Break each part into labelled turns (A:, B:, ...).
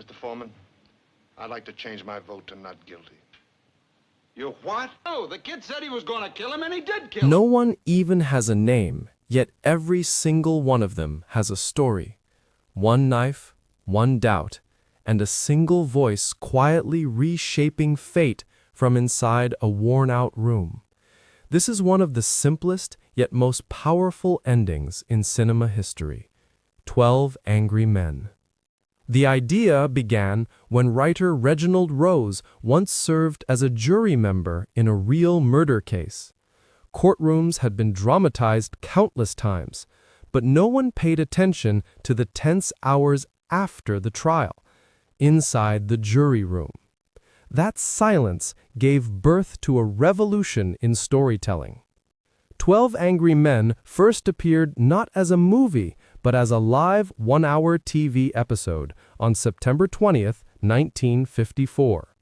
A: Mr. Foreman, I'd like to change my vote to not guilty.
B: You what? Oh, the kid said he was going to kill him, and he did kill him.
C: No one even has a name, yet every single one of them has a story. One knife, one doubt, and a single voice quietly reshaping fate from inside a worn-out room. This is one of the simplest yet most powerful endings in cinema history. 12 Angry Men. The idea began when writer Reginald Rose once served as a jury member in a real murder case. Courtrooms had been dramatized countless times, but no one paid attention to the tense hours after the trial, inside the jury room. That silence gave birth to a revolution in storytelling. 12 Angry Men first appeared not as a movie, but as a live one-hour TV episode on September 20th, 1954.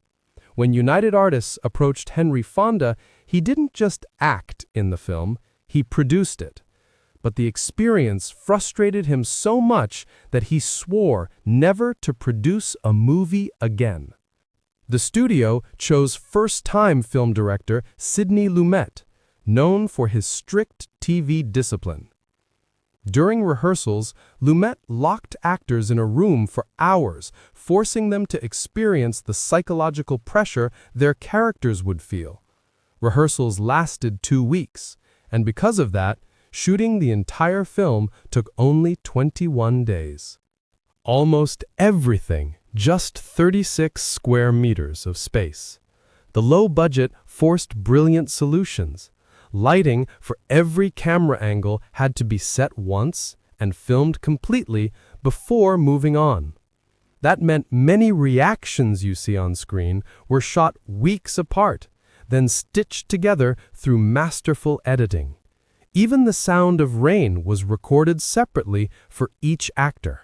C: When United Artists approached Henry Fonda, he didn't just act in the film, he produced it. But the experience frustrated him so much that he swore never to produce a movie again. The studio chose first-time film director Sidney Lumet, known for his strict TV discipline. During rehearsals, Lumet locked actors in a room for hours, forcing them to experience the psychological pressure their characters would feel. Rehearsals lasted 2 weeks, and because of that, shooting the entire film took only 21 days. Almost everything, just 36 square meters of space. The low budget forced brilliant solutions. Lighting for every camera angle had to be set once and filmed completely before moving on. That meant many reactions you see on screen were shot weeks apart, then stitched together through masterful editing. Even the sound of rain was recorded separately for each actor.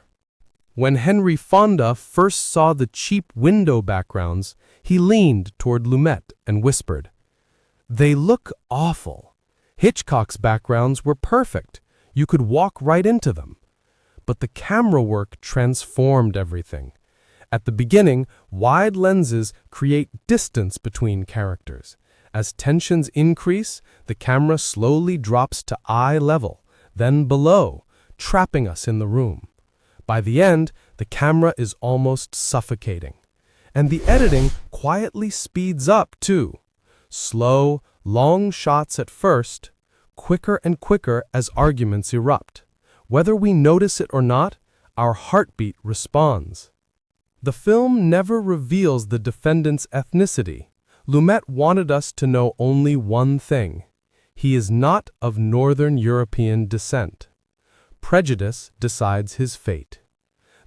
C: When Henry Fonda first saw the cheap window backgrounds, he leaned toward Lumet and whispered, "They look awful. Hitchcock's backgrounds were perfect. You could walk right into them." But the camera work transformed everything. At the beginning, wide lenses create distance between characters. As tensions increase, the camera slowly drops to eye level, then below, trapping us in the room. By the end, the camera is almost suffocating. And the editing quietly speeds up, too. Slow, long shots at first, quicker and quicker as arguments erupt. Whether we notice it or not, our heartbeat responds. The film never reveals the defendant's ethnicity. Lumet wanted us to know only one thing. He is not of Northern European descent. Prejudice decides his fate.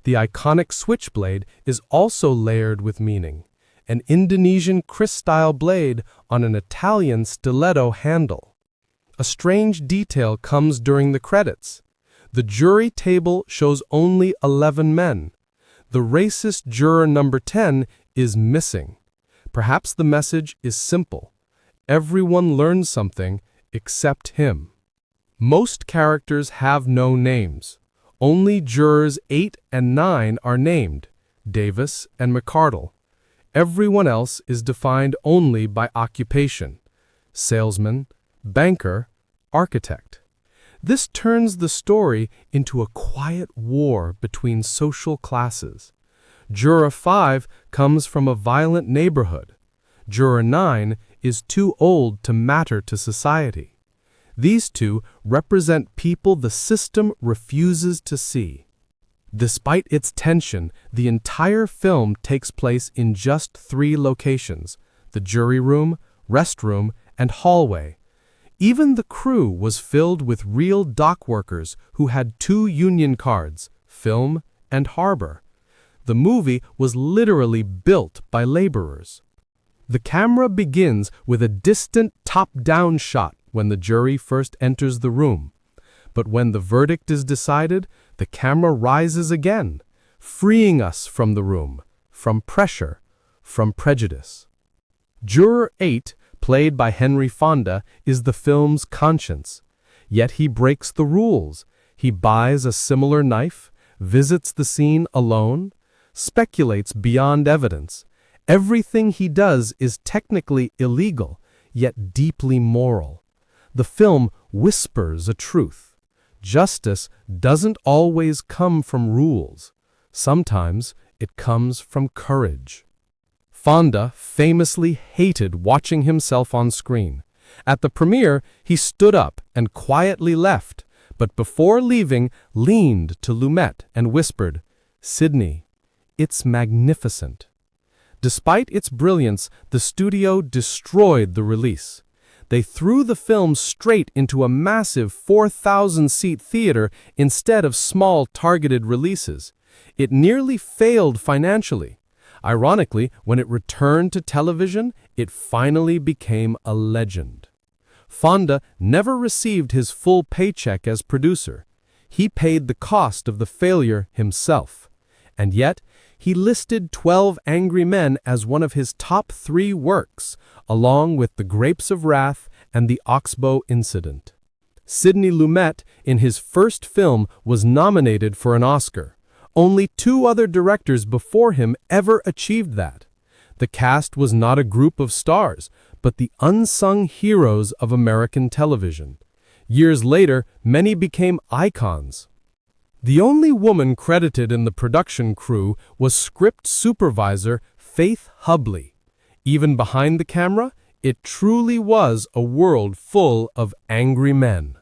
C: The iconic switchblade is also layered with meaning, an Indonesian Chris-style blade on an Italian stiletto handle. A strange detail comes during the credits. The jury table shows only 11 men. The racist juror number 10 is missing. Perhaps the message is simple. Everyone learns something except him. Most characters have no names. Only jurors 8 and 9 are named, Davis and McCardle. Everyone else is defined only by occupation: salesman, banker, architect. This turns the story into a quiet war between social classes. Juror 5 comes from a violent neighborhood. Juror 9 is too old to matter to society. These two represent people the system refuses to see. Despite its tension, the entire film takes place in just 3 locations: the jury room, restroom, and hallway. Even the crew was filled with real dock workers who had 2 union cards, film and harbor. The movie was literally built by laborers. The camera begins with a distant top-down shot when the jury first enters the room. But when the verdict is decided, the camera rises again, freeing us from the room, from pressure, from prejudice. Juror 8, played by Henry Fonda, is the film's conscience. Yet he breaks the rules. He buys a similar knife, visits the scene alone, speculates beyond evidence. Everything he does is technically illegal, yet deeply moral. The film whispers a truth. Justice doesn't always come from rules. Sometimes it comes from courage. Fonda famously hated watching himself on screen. At the premiere, he stood up and quietly left, but before leaving, leaned to Lumet and whispered, "Sydney, it's magnificent." Despite its brilliance, the studio destroyed the release. They threw the film straight into a massive 4,000-seat theater instead of small targeted releases. It nearly failed financially. Ironically, when it returned to television, it finally became a legend. Fonda never received his full paycheck as producer. He paid the cost of the failure himself. And yet, he listed 12 Angry Men as one of his top 3 works, along with The Grapes of Wrath and The Oxbow Incident. Sidney Lumet, in his first film, was nominated for an Oscar. Only 2 other directors before him ever achieved that. The cast was not a group of stars, but the unsung heroes of American television. Years later, many became icons. The only woman credited in the production crew was script supervisor Faith Hubley. Even behind the camera, it truly was a world full of angry men.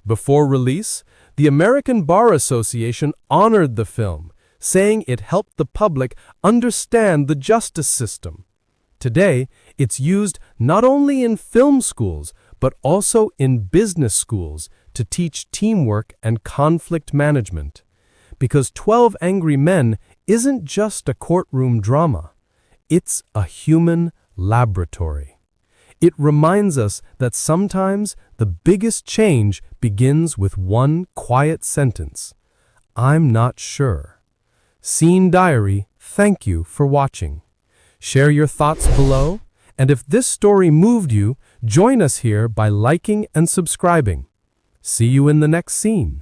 C: Before release, the American Bar Association honored the film, saying it helped the public understand the justice system. Today, it's used not only in film schools, but also in business schools to teach teamwork and conflict management. Because 12 Angry Men isn't just a courtroom drama. It's a human laboratory. It reminds us that sometimes the biggest change begins with one quiet sentence. I'm not sure. Scene Diary, thank you for watching. Share your thoughts below, and if this story moved you, join us here by liking and subscribing. See you in the next scene.